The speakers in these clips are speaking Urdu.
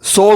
100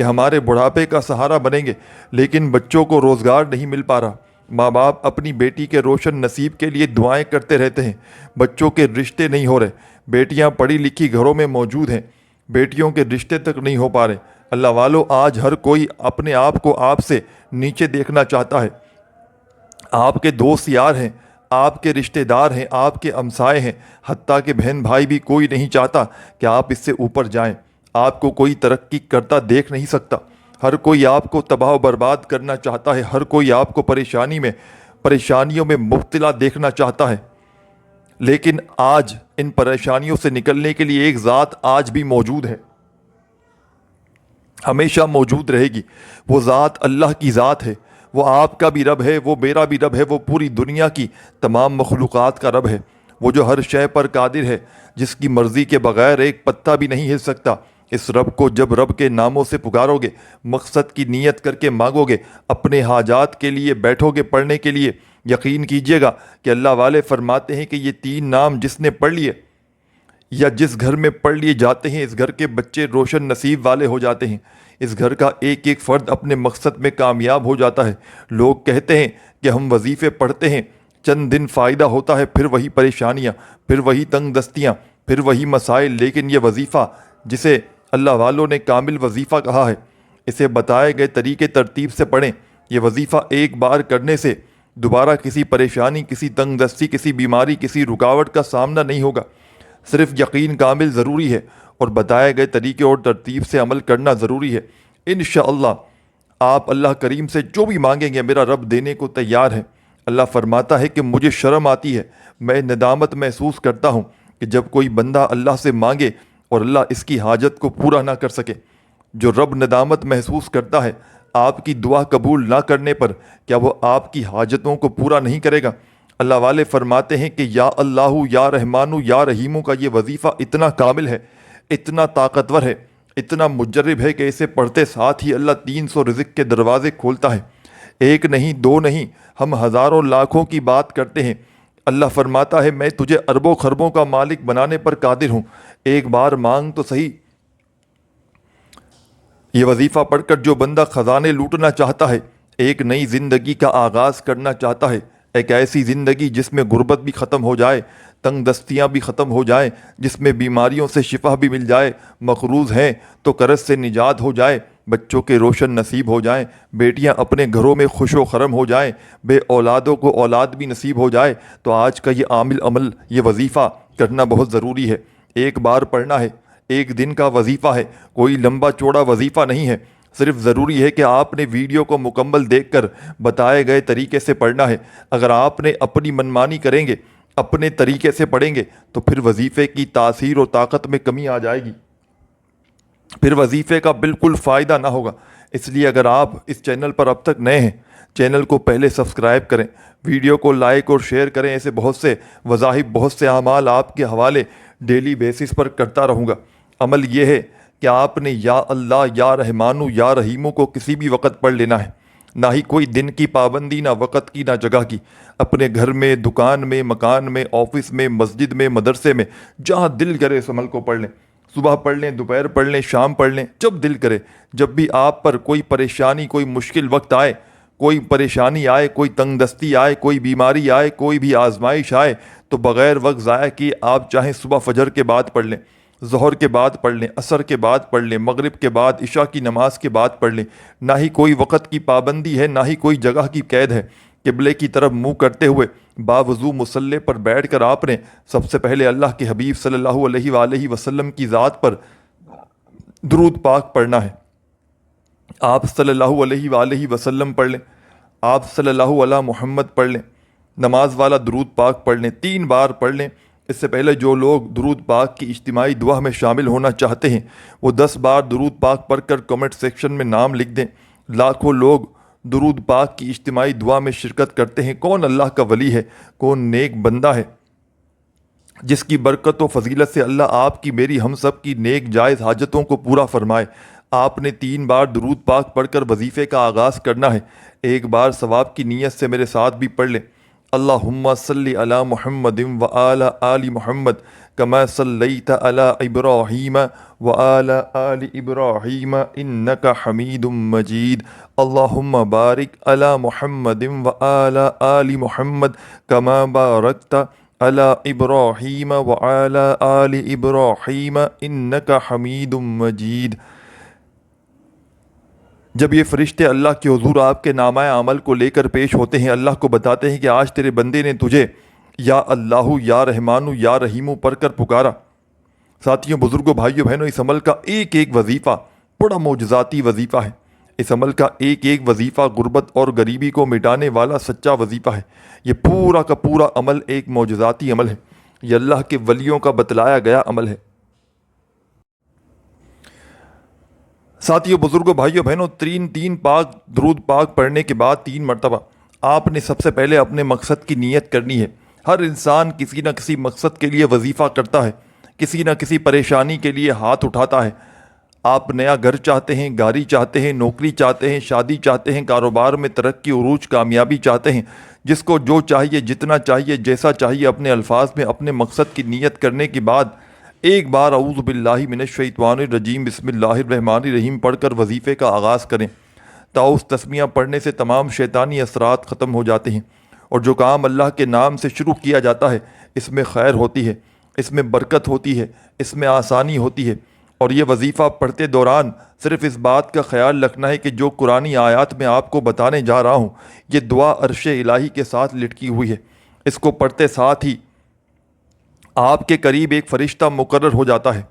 کہ ہمارے بڑھاپے کا سہارا بنیں گے، لیکن بچوں کو روزگار نہیں مل پا رہا۔ ماں باپ اپنی بیٹی کے روشن نصیب کے لیے دعائیں کرتے رہتے ہیں، بچوں کے رشتے نہیں ہو رہے۔ بیٹیاں پڑھی لکھی گھروں میں موجود ہیں، بیٹیوں کے رشتے تک نہیں ہو پا رہے۔ اللہ والو، آج ہر کوئی اپنے آپ کو آپ سے نیچے دیکھنا چاہتا ہے۔ آپ کے دوست یار ہیں، آپ کے رشتہ دار ہیں، آپ کے ہمسائے ہیں، حتیٰ کہ بہن بھائی بھی کوئی نہیں چاہتا کہ آپ اس سے اوپر جائیں۔ آپ کو کوئی ترقی کرتا دیکھ نہیں سکتا۔ ہر کوئی آپ کو تباہ و برباد کرنا چاہتا ہے، ہر کوئی آپ کو پریشانیوں میں مبتلا دیکھنا چاہتا ہے۔ لیکن آج ان پریشانیوں سے نکلنے کے لیے ایک ذات آج بھی موجود ہے، ہمیشہ موجود رہے گی۔ وہ ذات اللہ کی ذات ہے، وہ آپ کا بھی رب ہے، وہ میرا بھی رب ہے، وہ پوری دنیا کی تمام مخلوقات کا رب ہے، وہ جو ہر شے پر قادر ہے، جس کی مرضی کے بغیر ایک پتا بھی نہیں ہل سکتا۔ اس رب کو جب رب کے ناموں سے پکارو گے، مقصد کی نیت کر کے مانگو گے، اپنے حاجات کے لیے بیٹھو گے پڑھنے کے لیے، یقین کیجئے گا کہ اللہ والے فرماتے ہیں کہ یہ 3 نام جس نے پڑھ لیے یا جس گھر میں پڑھ لیے جاتے ہیں، اس گھر کے بچے روشن نصیب والے ہو جاتے ہیں، اس گھر کا ایک ایک فرد اپنے مقصد میں کامیاب ہو جاتا ہے۔ لوگ کہتے ہیں کہ ہم وظیفے پڑھتے ہیں، چند دن فائدہ ہوتا ہے، پھر وہی پریشانیاں، پھر وہی تنگ دستیاں، پھر وہی مسائل۔ لیکن یہ وظیفہ جسے اللہ والوں نے کامل وظیفہ کہا ہے، اسے بتائے گئے طریقے ترتیب سے پڑھیں۔ یہ وظیفہ ایک بار کرنے سے دوبارہ کسی پریشانی، کسی تنگ دستی، کسی بیماری، کسی رکاوٹ کا سامنا نہیں ہوگا۔ صرف یقین کامل ضروری ہے اور بتائے گئے طریقے اور ترتیب سے عمل کرنا ضروری ہے۔ انشاءاللہ آپ اللہ کریم سے جو بھی مانگیں گے، میرا رب دینے کو تیار ہے۔ اللہ فرماتا ہے کہ مجھے شرم آتی ہے، میں ندامت محسوس کرتا ہوں کہ جب کوئی بندہ اللہ سے مانگے اور اللہ اس کی حاجت کو پورا نہ کر سکے۔ جو رب ندامت محسوس کرتا ہے آپ کی دعا قبول نہ کرنے پر، کیا وہ آپ کی حاجتوں کو پورا نہیں کرے گا؟ اللہ والے فرماتے ہیں کہ یا اللہ یا رحمانو یا رحیمو کا یہ وظیفہ اتنا کامل ہے، اتنا طاقتور ہے، اتنا مجرب ہے کہ اسے پڑھتے ساتھ ہی اللہ 300 رزق کے دروازے کھولتا ہے۔ ایک نہیں، 2 نہیں، ہم ہزاروں لاکھوں کی بات کرتے ہیں۔ اللہ فرماتا ہے میں تجھے اربوں خربوں کا مالک بنانے پر قادر ہوں، ایک بار مانگ تو صحیح۔ یہ وظیفہ پڑھ کر جو بندہ خزانے لوٹنا چاہتا ہے، ایک نئی زندگی کا آغاز کرنا چاہتا ہے، ایک ایسی زندگی جس میں غربت بھی ختم ہو جائے، تنگ دستیاں بھی ختم ہو جائیں، جس میں بیماریوں سے شفا بھی مل جائے، مقروض ہیں تو قرض سے نجات ہو جائے، بچوں کے روشن نصیب ہو جائیں، بیٹیاں اپنے گھروں میں خوش و خرم ہو جائیں، بے اولادوں کو اولاد بھی نصیب ہو جائے، تو آج کا یہ عمل یہ وظیفہ کرنا بہت ضروری ہے۔ ایک بار پڑھنا ہے، ایک دن کا وظیفہ ہے، کوئی لمبا چوڑا وظیفہ نہیں ہے۔ صرف ضروری ہے کہ آپ نے ویڈیو کو مکمل دیکھ کر بتائے گئے طریقے سے پڑھنا ہے۔ اگر آپ نے اپنی منمانی کریں گے، اپنے طریقے سے پڑھیں گے، تو پھر وظیفے کی تاثیر و طاقت میں کمی آ جائے گی، پھر وظیفے کا بالکل فائدہ نہ ہوگا۔ اس لیے اگر آپ اس چینل پر اب تک نئے ہیں، چینل کو پہلے سبسکرائب کریں، ویڈیو کو لائک اور شیئر کریں۔ ایسے بہت سے وظائف، بہت سے اعمال آپ کے حوالے ڈیلی بیسس پر کرتا رہوں گا۔ عمل یہ ہے کہ آپ نے یا اللہ یا رحمانو یا رحیمو کو کسی بھی وقت پڑھ لینا ہے، نہ ہی کوئی دن کی پابندی، نہ وقت کی، نہ جگہ کی۔ اپنے گھر میں، دکان میں، مکان میں، آفس میں، مسجد میں، مدرسے میں، جہاں دل کرے اس عمل کو پڑھ لیں۔ صبح پڑھ لیں، دوپہر پڑھ لیں، شام پڑھ لیں، جب دل کرے۔ جب بھی آپ پر کوئی پریشانی، کوئی مشکل وقت آئے، کوئی پریشانی آئے، کوئی تنگ دستی آئے، کوئی بیماری آئے، کوئی بھی آزمائش آئے، تو بغیر وقت ضائع کیے آپ چاہیں صبح فجر کے بعد پڑھ لیں، ظہر کے بعد پڑھ لیں، عصر کے بعد پڑھ لیں، مغرب کے بعد، عشاء کی نماز کے بعد پڑھ لیں۔ نہ ہی کوئی وقت کی پابندی ہے، نہ ہی کوئی جگہ کی قید ہے۔ قبلے کی طرف منہ کرتے ہوئے باوضو مصلی پر بیٹھ کر آپ نے سب سے پہلے اللہ کے حبیب صلی اللہ علیہ وآلہ وسلم کی ذات پر درود پاک پڑھنا ہے۔ آپ صلی اللہ علیہ وآلہ وسلم پڑھ لیں، آپ صلی اللہ علیہ محمد پڑھ لیں، نماز والا درود پاک پڑھ لیں، 3 بار پڑھ لیں۔ اس سے پہلے جو لوگ درود پاک کی اجتماعی دعا میں شامل ہونا چاہتے ہیں، وہ 10 بار درود پاک پڑھ کر کمنٹ سیکشن میں نام لکھ دیں۔ لاکھوں لوگ درود پاک کی اجتماعی دعا میں شرکت کرتے ہیں۔ کون اللہ کا ولی ہے، کون نیک بندہ ہے جس کی برکت و فضیلت سے اللہ آپ کی، میری، ہم سب کی نیک جائز حاجتوں کو پورا فرمائے۔ آپ نے 3 بار درود پاک پڑھ کر وظیفے کا آغاز کرنا ہے۔ ایک بار ثواب کی نیت سے میرے ساتھ بھی پڑھ لیں۔ اللہم صلی علی محمد وآل آل محمد کما صلیت علی ابراہیم وآل آل ابراہیم انک حمید مجید اللہم بارک علی محمد وآل آل محمد کما بارکت علی ابراہیم وآل آل ابراہیم انک حمید مجید۔ جب یہ فرشتے اللہ کے حضور آپ کے نامہ عمل کو لے کر پیش ہوتے ہیں، اللہ کو بتاتے ہیں کہ آج تیرے بندے نے تجھے یا اللہ یا رحمان یا رحیم پڑھ کر پکارا۔ ساتھیوں، بزرگوں، بھائیوں، بہنوں، اس عمل کا ایک ایک وظیفہ بڑا معجزاتی وظیفہ ہے۔ اس عمل کا ایک ایک وظیفہ غربت اور غریبی کو مٹانے والا سچا وظیفہ ہے۔ یہ پورا کا پورا عمل ایک معجزاتی عمل ہے۔ یہ اللہ کے ولیوں کا بتلایا گیا عمل ہے۔ ساتھیوں، بزرگوں، بھائیوں، بہنوں، تین پاک درود پاک پڑھنے کے بعد 3 مرتبہ آپ نے سب سے پہلے اپنے مقصد کی نیت کرنی ہے۔ ہر انسان کسی نہ کسی مقصد کے لیے وظیفہ کرتا ہے، کسی نہ کسی پریشانی کے لیے ہاتھ اٹھاتا ہے۔ آپ نیا گھر چاہتے ہیں، گاڑی چاہتے ہیں، نوکری چاہتے ہیں، شادی چاہتے ہیں، کاروبار میں ترقی، عروج، کامیابی چاہتے ہیں۔ جس کو جو چاہیے، جتنا چاہیے، جیسا چاہیے، اپنے الفاظ میں اپنے مقصد کی نیت کرنے کے بعد ایک بار اعوذ باللہ من الشیطان الرجیم بسم اللہ الرحمن الرحیم پڑھ کر وظیفے کا آغاز کریں۔ تعوذ تسمیہ پڑھنے سے تمام شیطانی اثرات ختم ہو جاتے ہیں، اور جو کام اللہ کے نام سے شروع کیا جاتا ہے اس میں خیر ہوتی ہے، اس میں برکت ہوتی ہے، اس میں آسانی ہوتی ہے۔ اور یہ وظیفہ پڑھتے دوران صرف اس بات کا خیال رکھنا ہے کہ جو قرآنی آیات میں آپ کو بتانے جا رہا ہوں یہ دعا عرش الہی کے ساتھ لٹکی ہوئی ہے۔ اس کو پڑھتے ساتھ ہی آپ کے قریب ایک فرشتہ مقرر ہو جاتا ہے۔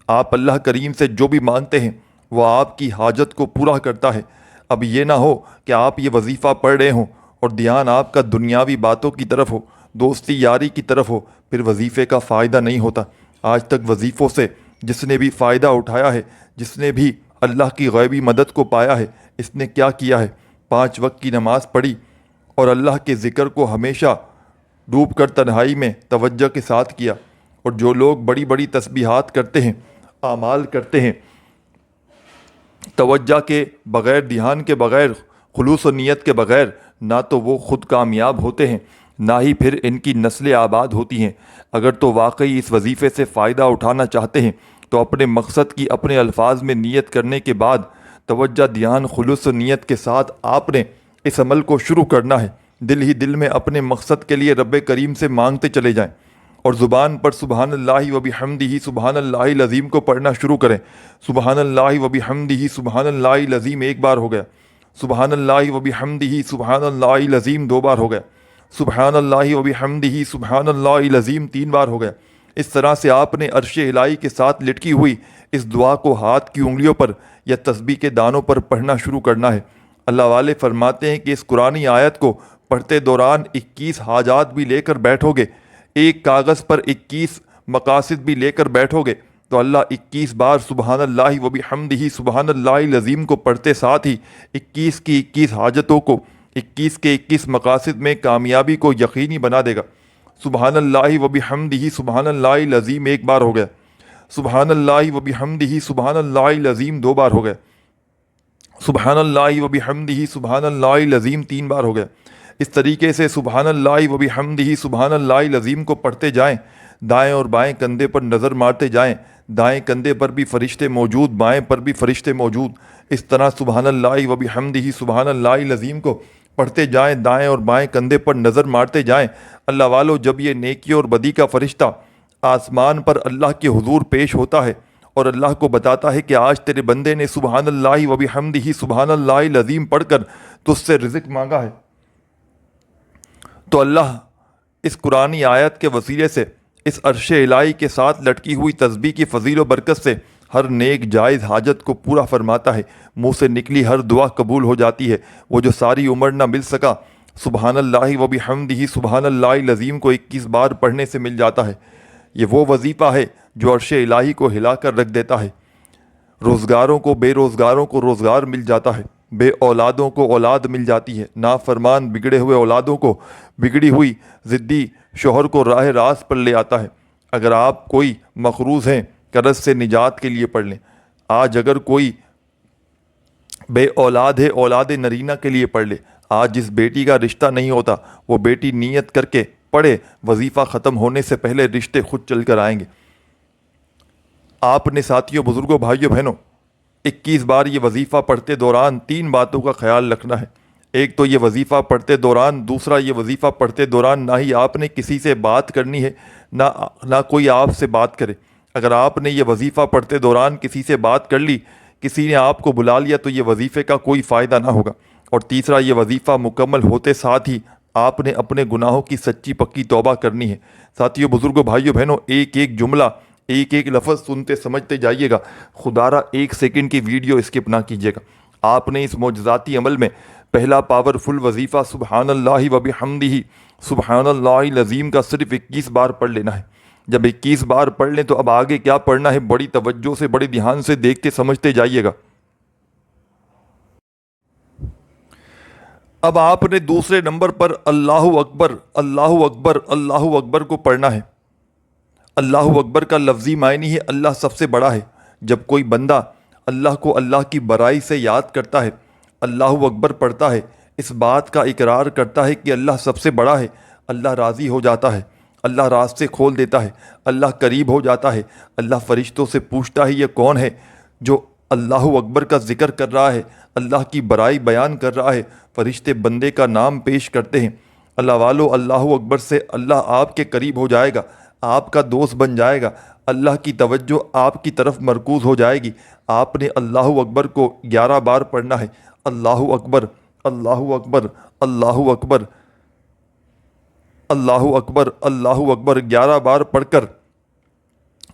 آپ اللہ کریم سے جو بھی مانگتے ہیں وہ آپ کی حاجت کو پورا کرتا ہے۔ اب یہ نہ ہو کہ آپ یہ وظیفہ پڑھ رہے ہوں اور دھیان آپ کا دنیاوی باتوں کی طرف ہو، دوستی یاری کی طرف ہو، پھر وظیفے کا فائدہ نہیں ہوتا۔ آج تک وظیفوں سے جس نے بھی فائدہ اٹھایا ہے، جس نے بھی اللہ کی غیبی مدد کو پایا ہے، اس نے کیا کیا ہے؟ 5 وقت کی نماز پڑھی اور اللہ کے ذکر کو ہمیشہ ڈوب کر تنہائی میں توجہ کے ساتھ کیا۔ اور جو لوگ بڑی بڑی تسبیحات کرتے ہیں، اعمال کرتے ہیں، توجہ کے بغیر، دھیان کے بغیر، خلوص و نیت کے بغیر، نہ تو وہ خود کامیاب ہوتے ہیں، نہ ہی پھر ان کی نسلیں آباد ہوتی ہیں۔ اگر تو واقعی اس وظیفے سے فائدہ اٹھانا چاہتے ہیں تو اپنے مقصد کی اپنے الفاظ میں نیت کرنے کے بعد توجہ، دھیان، خلوص و نیت کے ساتھ آپ نے اس عمل کو شروع کرنا ہے۔ دل ہی دل میں اپنے مقصد کے لیے رب کریم سے مانگتے چلے جائیں، اور زبان پر سبحان اللہ و بحمدہ سبحان اللہ العظیم کو پڑھنا شروع کریں۔ سبحان اللہ و بحمدہ سبحان اللہ العظیم 1 بار ہو گیا، سبحان اللہ و بحمدہ سبحان اللہ العظیم 2 بار ہو گیا، سبحان اللہ و بحمدہ سبحان اللہ العظیم 3 بار ہو گیا۔ اس طرح سے آپ نے عرش الہی کے ساتھ لٹکی ہوئی اس دعا کو ہاتھ کی انگلیوں پر یا تسبیح کے دانوں پر پڑھنا شروع کرنا ہے۔ اللہ والے فرماتے ہیں کہ اس قرآنی آیت کو پڑھتے دوران 21 حاجات بھی لے کر بیٹھو گے، ایک کاغذ پر 21 مقاصد بھی لے کر بیٹھو گے تو اللہ 21 بار سبحان اللہ و بحمدہ سبحان اللہ العظیم کو پڑھتے ساتھ ہی 21 کی 21 حاجتوں کو، 21 کے 21 مقاصد میں کامیابی کو یقینی بنا دے گا۔ سبحان اللہ و بحمدہ سبحان اللہ العظیم 1 بار ہو گیا، سبحان اللہ و بحمدہ سبحان اللہ العظیم 2 بار ہو گیا، سبحان اللہ و بحمدہ سبحان اللہ العظیم 3 بار ہو گیا۔ اس طریقے سے سبحان اللہ و بحمدہ سبحان اللہ العظیم کو پڑھتے جائیں، دائیں اور بائیں کندھے پر نظر مارتے جائیں، دائیں کندھے پر بھی فرشتے موجود، بائیں پر بھی فرشتے موجود۔ اس طرح سبحان اللہ و بحمدہ سبحان اللہ العظیم کو پڑھتے جائیں، دائیں اور بائیں کندھے پر نظر مارتے جائیں۔ اللہ والو، جب یہ نیکی اور بدی کا فرشتہ آسمان پر اللہ کے حضور پیش ہوتا ہے اور اللہ کو بتاتا ہے کہ آج تیرے بندے نے سبحان اللہ و بحمدہ سبحان اللہ العظیم پڑھ کر تجھ سے رزق مانگا ہے، تو اللہ اس قرآنی آیت کے وسیلے سے، اس عرش الہی کے ساتھ لٹکی ہوئی تسبیح کی فضیل و برکت سے ہر نیک جائز حاجت کو پورا فرماتا ہے۔ منہ سے نکلی ہر دعا قبول ہو جاتی ہے۔ وہ جو ساری عمر نہ مل سکا، سبحان اللہ و بحمدہ سبحان اللہ العظیم کو 21 بار پڑھنے سے مل جاتا ہے۔ یہ وہ وظیفہ ہے جو عرش الہی کو ہلا کر رکھ دیتا ہے۔ روزگاروں کو، بے روزگاروں کو روزگار مل جاتا ہے، بے اولادوں کو اولاد مل جاتی ہے، نافرمان بگڑے ہوئے اولادوں کو، بگڑی ہوئی ضدی شوہر کو راہ راست پر لے آتا ہے۔ اگر آپ کوئی مقروض ہیں، قرض سے نجات کے لیے پڑھ لیں۔ آج اگر کوئی بے اولاد ہے اولاد نرینہ کے لیے پڑھ لے۔ آج جس بیٹی کا رشتہ نہیں ہوتا وہ بیٹی نیت کر کے پڑھے، وظیفہ ختم ہونے سے پہلے رشتے خود چل کر آئیں گے۔ آپ نے ساتھیوں، بزرگوں، بھائیوں، بہنوں 21 بار یہ وظیفہ پڑھتے دوران 3 باتوں کا خیال رکھنا ہے۔ ایک تو یہ وظیفہ پڑھتے دوران، دوسرا یہ وظیفہ پڑھتے دوران نہ ہی آپ نے کسی سے بات کرنی ہے نہ کوئی آپ سے بات کرے۔ اگر آپ نے یہ وظیفہ پڑھتے دوران کسی سے بات کر لی، کسی نے آپ کو بلا لیا، تو یہ وظیفے کا کوئی فائدہ نہ ہوگا۔ اور تیسرا، یہ وظیفہ مکمل ہوتے ساتھ ہی آپ نے اپنے گناہوں کی سچی پکی توبہ کرنی ہے۔ ساتھیوں، بزرگوں، بھائیوں، بہنوں ایک ایک جملہ، ایک ایک لفظ سنتے سمجھتے جائیے گا۔ خدارہ 1 سیکنڈ کی ویڈیو اسکپ نہ کیجیے گا۔ آپ نے اس معجزاتی عمل میں پہلا پاورفل وظیفہ سبحان اللہ و بحمدہ سبحان اللہ العظیم کا صرف 21 بار پڑھ لینا ہے۔ جب 21 بار پڑھ لیں تو اب آگے کیا پڑھنا ہے بڑی توجہ سے، بڑے دھیان سے دیکھتے سمجھتے جائیے گا۔ اب آپ نے دوسرے نمبر پر اللہ اکبر اللہ اکبر اللہ اکبر کو پڑھنا ہے۔ اللہ اکبر کا لفظی معنی ہے اللہ سب سے بڑا ہے۔ جب کوئی بندہ اللہ کو اللہ کی بڑائی سے یاد کرتا ہے، اللہ اکبر پڑھتا ہے، اس بات کا اقرار کرتا ہے کہ اللہ سب سے بڑا ہے، اللہ راضی ہو جاتا ہے، اللہ راستے کھول دیتا ہے، اللہ قریب ہو جاتا ہے، اللہ فرشتوں سے پوچھتا ہے یہ کون ہے جو اللہ اکبر کا ذکر کر رہا ہے، اللہ کی بڑائی بیان کر رہا ہے۔ فرشتے بندے کا نام پیش کرتے ہیں۔ اللہ والو، اللہ اکبر سے اللہ آپ کے قریب ہو جائے گا، آپ کا دوست بن جائے گا، اللہ کی توجہ آپ کی طرف مرکوز ہو جائے گی۔ آپ نے اللہ اکبر کو 11 بار پڑھنا ہے۔ اللہ اکبر اللہ اکبر اللہ اکبر اللہ اکبر اللہ اکبر 11 بار پڑھ کر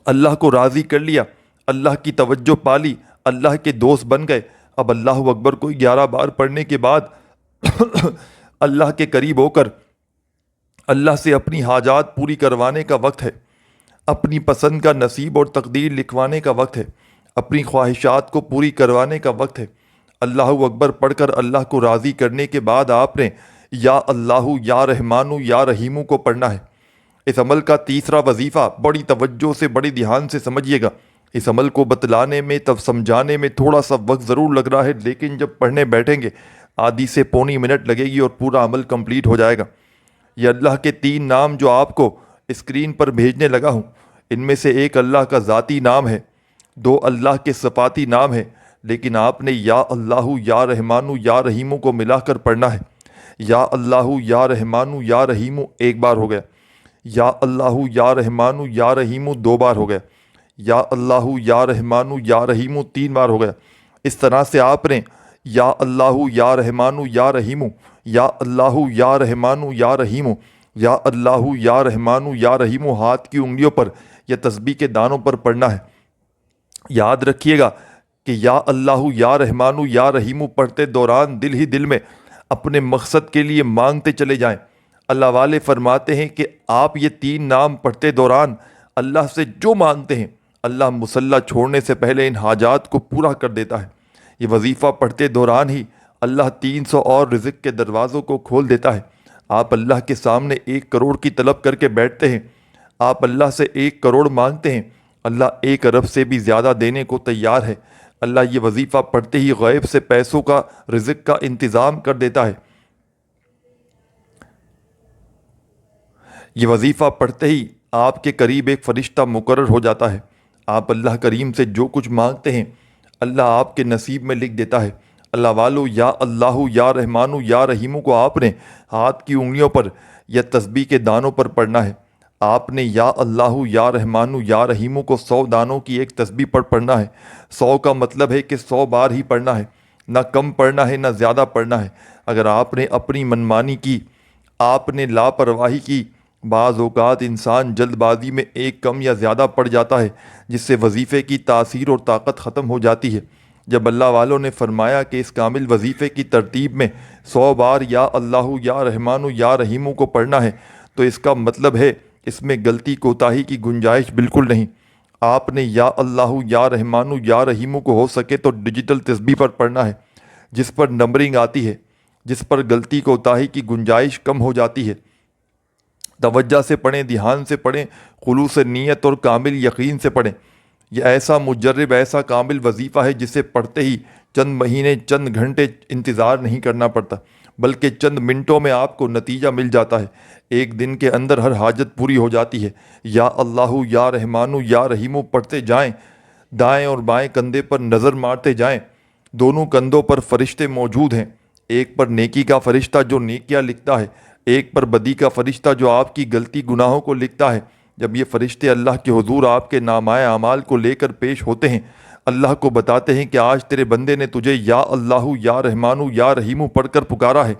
اللہ کو راضی کر لیا، اللہ کی توجہ پا لی، اللہ کے دوست بن گئے۔ اب اللہ اکبر کو 11 بار پڑھنے کے بعد اللہ کے قریب ہو کر اللہ سے اپنی حاجات پوری کروانے کا وقت ہے، اپنی پسند کا نصیب اور تقدیر لکھوانے کا وقت ہے، اپنی خواہشات کو پوری کروانے کا وقت ہے۔ اللہ اکبر پڑھ کر اللہ کو راضی کرنے کے بعد آپ نے یا اللہ یا رحمانو یا رحیمو کو پڑھنا ہے۔ اس عمل کا تیسرا وظیفہ بڑی توجہ سے، بڑی دھیان سے سمجھیے گا۔ اس عمل کو بتلانے میں، تب سمجھانے میں تھوڑا سا وقت ضرور لگ رہا ہے، لیکن جب پڑھنے بیٹھیں گے آدھی سے پونی منٹ لگے گی اور پورا عمل کمپلیٹ ہو جائے گا۔ یہ اللہ کے 3 نام جو آپ کو اسکرین پر بھیجنے لگا ہوں، ان میں سے ایک اللہ کا ذاتی نام ہے، 2 اللہ کے صفاتی نام ہے، لیکن آپ نے یا اللہ یا رحمانو یا رحیمو کو ملا کر پڑھنا ہے۔ یا اللہ یا رحمانو یا رحیمو 1 بار ہو گیا، یا اللہ یا رحمانو یا رحیمو 2 بار ہو گیا، یا اللہ یا رحمانو یا رحیمو 3 بار ہو گیا۔ اس طرح سے آپ نے یا اللہ یا رحمانو یا رحیمو، یا اللہ یا رحمانو یا رحیمو، یا اللہ یا رحمانو یا رحیمو ہاتھ کی انگلیوں پر یا تسبیح کے دانوں پر پڑھنا ہے۔ یاد رکھیے گا کہ یا اللہ یا رحمانو یا رحیمو پڑھتے دوران دل ہی دل میں اپنے مقصد کے لیے مانگتے چلے جائیں۔ اللہ والے فرماتے ہیں کہ آپ یہ 3 نام پڑھتے دوران اللہ سے جو مانگتے ہیں، اللہ مصلی چھوڑنے سے پہلے ان حاجات کو پورا کر دیتا ہے۔ یہ وظیفہ پڑھتے دوران ہی اللہ 300 اور رزق کے دروازوں کو کھول دیتا ہے۔ آپ اللہ کے سامنے 1 کروڑ کی طلب کر کے بیٹھتے ہیں، آپ اللہ سے 1 کروڑ مانگتے ہیں، اللہ 1 ارب سے بھی زیادہ دینے کو تیار ہے۔ اللہ یہ وظیفہ پڑھتے ہی غیب سے پیسوں کا، رزق کا انتظام کر دیتا ہے۔ یہ وظیفہ پڑھتے ہی آپ کے قریب ایک فرشتہ مقرر ہو جاتا ہے۔ آپ اللہ کریم سے جو کچھ مانگتے ہیں اللہ آپ کے نصیب میں لکھ دیتا ہے۔ اللہ والو، یا اللہ یا رحمانو یا رحیمو کو آپ نے ہاتھ کی انگلیوں پر یا تسبیح کے دانوں پر پڑھنا ہے۔ آپ نے یا اللہ یا رحمانو یا رحیمو کو 100 دانوں کی ایک تسبیح پر پڑھنا ہے۔ 100 کا مطلب ہے کہ 100 بار ہی پڑھنا ہے، نہ کم پڑھنا ہے نہ زیادہ پڑھنا ہے۔ اگر آپ نے اپنی منمانی کی، آپ نے لاپرواہی کی، بعض اوقات انسان جلد بازی میں 1 کم یا زیادہ پڑ جاتا ہے، جس سے وظیفے کی تاثیر اور طاقت ختم ہو جاتی ہے۔ جب اللہ والوں نے فرمایا کہ اس کامل وظیفے کی ترتیب میں 100 بار یا اللہ یا رحمانو یا رحیمو کو پڑھنا ہے، تو اس کا مطلب ہے اس میں غلطی کوتاہی کی گنجائش بالکل نہیں۔ آپ نے یا اللہ یا رحمانو یا رحیمو کو ہو سکے تو ڈیجیٹل تسبیح پر پڑھنا ہے، جس پر نمبرنگ آتی ہے، جس پر غلطی کوتاہی کی گنجائش کم ہو جاتی ہے۔ توجہ سے پڑھیں، دھیان سے پڑھیں، خلوص نیت اور کامل یقین سے پڑھیں۔ یہ ایسا مجرب، ایسا کامل وظیفہ ہے جسے پڑھتے ہی چند مہینے، چند گھنٹے انتظار نہیں کرنا پڑتا، بلکہ چند منٹوں میں آپ کو نتیجہ مل جاتا ہے۔ ایک دن کے اندر ہر حاجت پوری ہو جاتی ہے۔ یا اللہ یا رحمانو یا رحیمو پڑھتے جائیں، دائیں اور بائیں کندھے پر نظر مارتے جائیں، دونوں کندھوں پر فرشتے موجود ہیں، ایک پر نیکی کا فرشتہ جو نیکیاں لکھتا ہے، ایک پر بدی کا فرشتہ جو آپ کی غلطی گناہوں کو لکھتا ہے۔ جب یہ فرشتے اللہ کے حضور آپ کے نامۂ اعمال کو لے کر پیش ہوتے ہیں، اللہ کو بتاتے ہیں کہ آج تیرے بندے نے تجھے یا اللہ یا رحمانو یا رحیمو پڑھ کر پکارا ہے،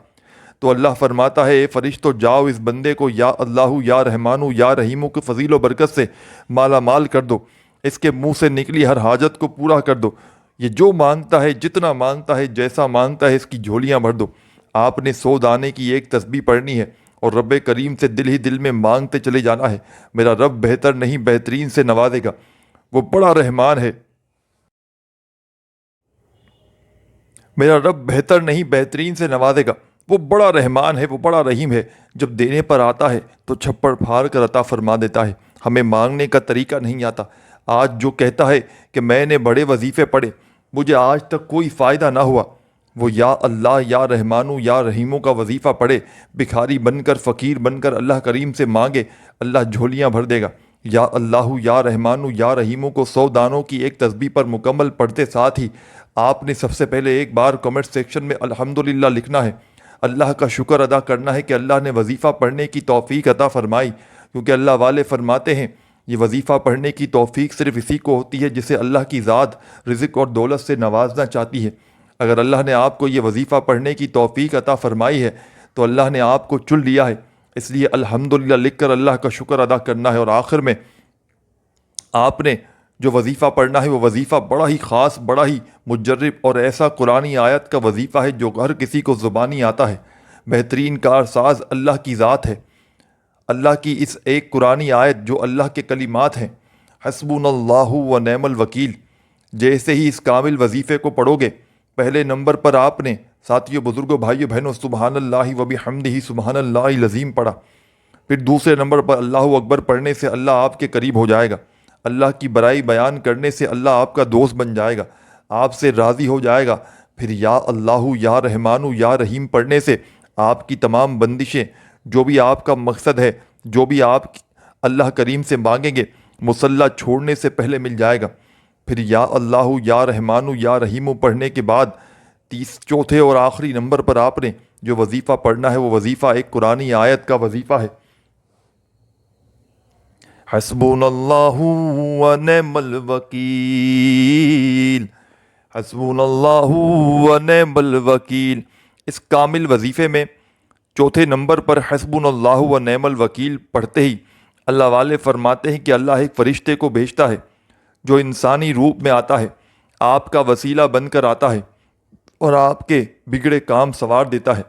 تو اللہ فرماتا ہے اے فرشتو جاؤ اس بندے کو یا اللہ یا رحمانو یا رحیمو کی فضیل و برکت سے مالا مال کر دو، اس کے منہ سے نکلی ہر حاجت کو پورا کر دو، یہ جو مانگتا ہے، جتنا مانگتا ہے، جیسا مانگتا ہے، اس کی جھولیاں بھر دو۔ آپ نے 100 دانے کی ایک تسبیح پڑھنی ہے اور رب کریم سے دل ہی دل میں مانگتے چلے جانا ہے۔ میرا رب بہتر نہیں بہترین سے نوازے گا، وہ بڑا رحمان ہے۔ میرا رب بہتر نہیں بہترین سے نوازے گا، وہ بڑا رحمان ہے، وہ بڑا رحیم ہے۔ جب دینے پر آتا ہے تو چھپڑ پھاڑ کر عطا فرما دیتا ہے۔ ہمیں مانگنے کا طریقہ نہیں آتا۔ آج جو کہتا ہے کہ میں نے بڑے وظیفے پڑھے، مجھے آج تک کوئی فائدہ نہ ہوا، وہ یا اللہ یا رحمانو یا رحیموں کا وظیفہ پڑھے، بھکاری بن کر، فقیر بن کر اللہ کریم سے مانگے، اللہ جھولیاں بھر دے گا۔ یا اللہ یا رحمانو یا رحیموں کو 100 دانوں کی ایک تسبیح پر مکمل پڑھتے ساتھ ہی آپ نے سب سے پہلے ایک بار کمنٹ سیکشن میں الحمدللہ لکھنا ہے، اللہ کا شکر ادا کرنا ہے کہ اللہ نے وظیفہ پڑھنے کی توفیق عطا فرمائی، کیونکہ اللہ والے فرماتے ہیں یہ وظیفہ پڑھنے کی توفیق صرف اسی کو ہوتی ہے جسے اللہ کی ذات رزق اور دولت سے نوازنا چاہتی ہے۔ اگر اللہ نے آپ کو یہ وظیفہ پڑھنے کی توفیق عطا فرمائی ہے تو اللہ نے آپ کو چن لیا ہے، اس لیے الحمدللہ لکھ کر اللہ کا شکر ادا کرنا ہے۔ اور آخر میں آپ نے جو وظیفہ پڑھنا ہے وہ وظیفہ بڑا ہی خاص، بڑا ہی مجرب اور ایسا قرآنی آیت کا وظیفہ ہے جو ہر کسی کو زبانی آتا ہے۔ بہترین کارساز اللہ کی ذات ہے۔ اللہ کی اس ایک قرآنی آیت جو اللہ کے کلمات ہیں، حسبنا اللہ و نعم الوکیل، جیسے ہی اس کامل وظیفے کو پڑھو گے، پہلے نمبر پر آپ نے ساتھیوں، بزرگوں، بھائیوں، بہنوں، سبحان اللہ و بحمدہ سبحان اللہ العظیم پڑھا۔ پھر دوسرے نمبر پر اللہ اکبر پڑھنے سے اللہ آپ کے قریب ہو جائے گا، اللہ کی برائی بیان کرنے سے اللہ آپ کا دوست بن جائے گا، آپ سے راضی ہو جائے گا۔ پھر یا اللہ یا رحمانو یا رحیم پڑھنے سے آپ کی تمام بندشیں، جو بھی آپ کا مقصد ہے، جو بھی آپ اللہ کریم سے مانگیں گے، مصلی چھوڑنے سے پہلے مل جائے گا۔ پھر یا اللہ یا رحمانو یا رحیمو پڑھنے کے بعد چوتھے اور آخری نمبر پر آپ نے جو وظیفہ پڑھنا ہے وہ وظیفہ ایک قرآنی آیت کا وظیفہ ہے، حسبنا اللہ و نعم الوکیل، حسبنا اللہ و نعم الوکیل۔ اس کامل وظیفے میں چوتھے نمبر پر حسبنا اللہ و نعم الوکیل پڑھتے ہی اللہ والے فرماتے ہیں کہ اللہ ایک فرشتے کو بھیجتا ہے جو انسانی روپ میں آتا ہے، آپ کا وسیلہ بن کر آتا ہے اور آپ کے بگڑے کام سنوار دیتا ہے،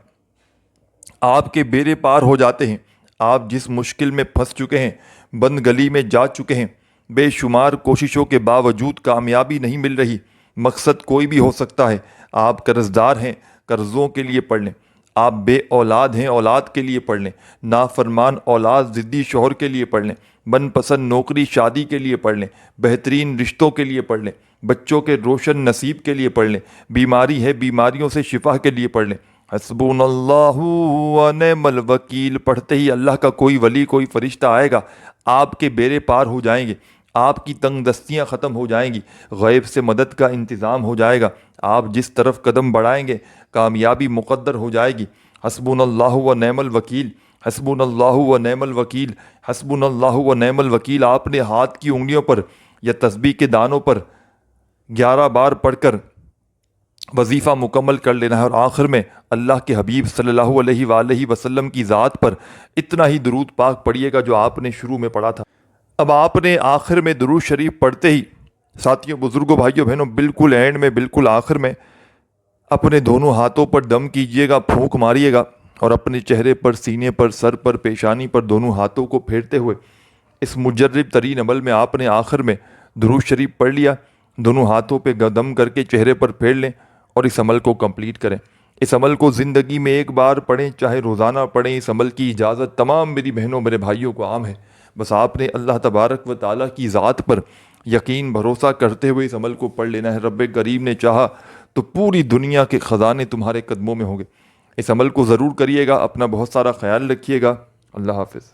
آپ کے بیڑے پار ہو جاتے ہیں۔ آپ جس مشکل میں پھنس چکے ہیں، بند گلی میں جا چکے ہیں، بے شمار کوششوں کے باوجود کامیابی نہیں مل رہی، مقصد کوئی بھی ہو سکتا ہے، آپ قرض دار ہیں، قرضوں کے لیے پڑھ لیں، آپ بے اولاد ہیں، اولاد کے لیے پڑھ لیں، نافرمان اولاد ضدی شوہر کے لیے پڑھ لیں، من پسند نوکری شادی کے لیے پڑھ لیں، بہترین رشتوں کے لیے پڑھ لیں، بچوں کے روشن نصیب کے لیے پڑھ لیں، بیماری ہے بیماریوں سے شفا کے لیے پڑھ لیں۔ حسبنا اللہ و نعم الوکیل پڑھتے ہی اللہ کا کوئی ولی، کوئی فرشتہ آئے گا، آپ کے بیڑے پار ہو جائیں گے، آپ کی تنگ دستیاں ختم ہو جائیں گی، غیب سے مدد کا انتظام ہو جائے گا، آپ جس طرف قدم بڑھائیں گے کامیابی مقدر ہو جائے گی۔ حسبنا اللہ و نعم الوکیل، حسبنا اللہ و نعم الوکیل، حسبنا اللہ و نعم الوکیل آپ نے ہاتھ کی انگلیوں پر یا تسبیح کے دانوں پر 11 بار پڑھ کر وظیفہ مکمل کر لینا ہے، اور آخر میں اللہ کے حبیب صلی اللہ علیہ وآلہ وسلم کی ذات پر اتنا ہی درود پاک پڑھیے گا جو آپ نے شروع میں پڑھا تھا۔ اب آپ نے آخر میں درود شریف پڑھتے ہی ساتھیوں، بزرگوں، بھائیوں، بہنوں، بالکل اینڈ میں، بالکل آخر میں اپنے دونوں ہاتھوں پر دم کیجئے گا، پھونک ماریے گا، اور اپنے چہرے پر، سینے پر، سر پر، پیشانی پر دونوں ہاتھوں کو پھیرتے ہوئے اس مجرب ترین عمل میں آپ نے آخر میں درود شریف پڑھ لیا، دونوں ہاتھوں پہ دم کر کے چہرے پر پھیر لیں اور اس عمل کو کمپلیٹ کریں۔ اس عمل کو زندگی میں ایک بار پڑھیں، چاہے روزانہ پڑھیں، اس عمل کی اجازت تمام میری بہنوں، میرے بھائیوں کو عام ہے۔ بس آپ نے اللہ تبارک و تعالیٰ کی ذات پر یقین بھروسہ کرتے ہوئے اس عمل کو پڑھ لینا ہے۔ رب کریم نے چاہا تو پوری دنیا کے خزانے تمہارے قدموں میں ہوں گے۔ اس عمل کو ضرور کریے گا، اپنا بہت سارا خیال رکھیے گا۔ اللہ حافظ۔